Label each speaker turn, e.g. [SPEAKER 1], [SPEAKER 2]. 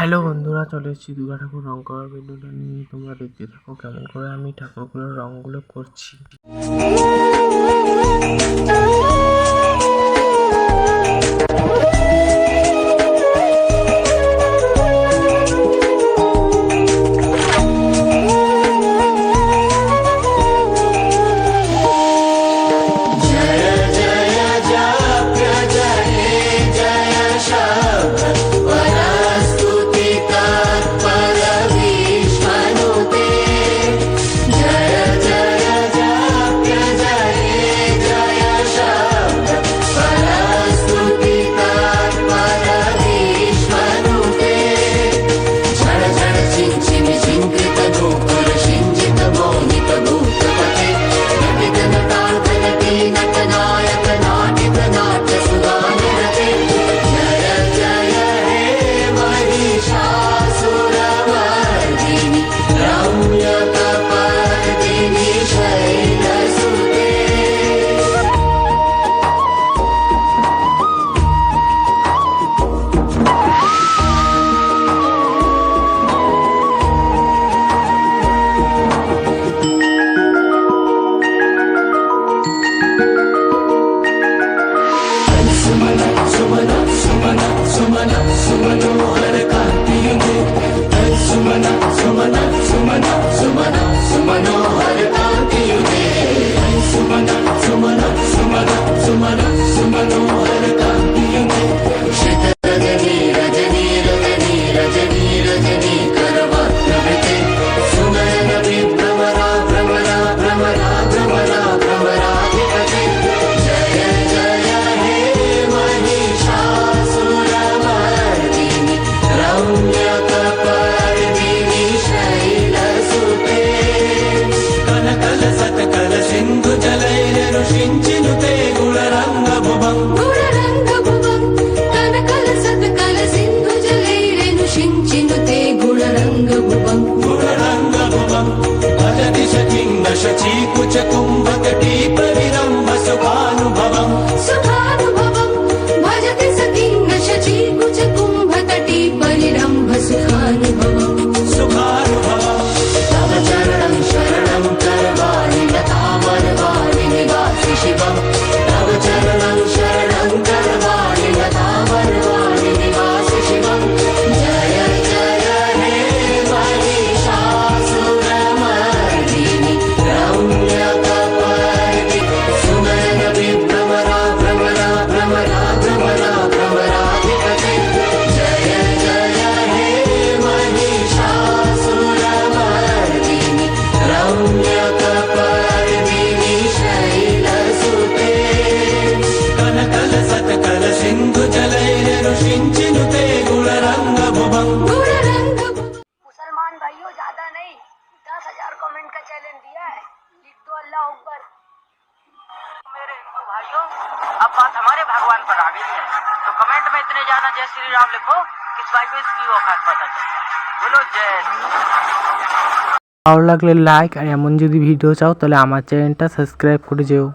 [SPEAKER 1] Hello বন্ধুরা, চলে এসেছি দুর্গা ঠাকুর রং করার ভিডিওটা নিয়ে। তোমরা দেখতে থাকো কেমন করে আমি ঠাকুরগুলোর রঙগুলো করছি।
[SPEAKER 2] मुसलमान भाइयों, ज्यादा नहीं 10,000 कमेंट का चैलेंज दिया है, लिख दो अल्लाह अकबर।
[SPEAKER 3] मेरे हिंदू भाइयों, अब बात हमारे भगवान पर आ गई है, तो कमेंट में इतने ज्यादा जय श्री राम लिखो कि स्वाइप की औकात पता चले। बोलो जय श्री राम।
[SPEAKER 1] ভালো লাগলে লাইক আর এমন যদি ভিডিও চাও তাহলে আমার চ্যানেলটা সাবস্ক্রাইব করে যেও।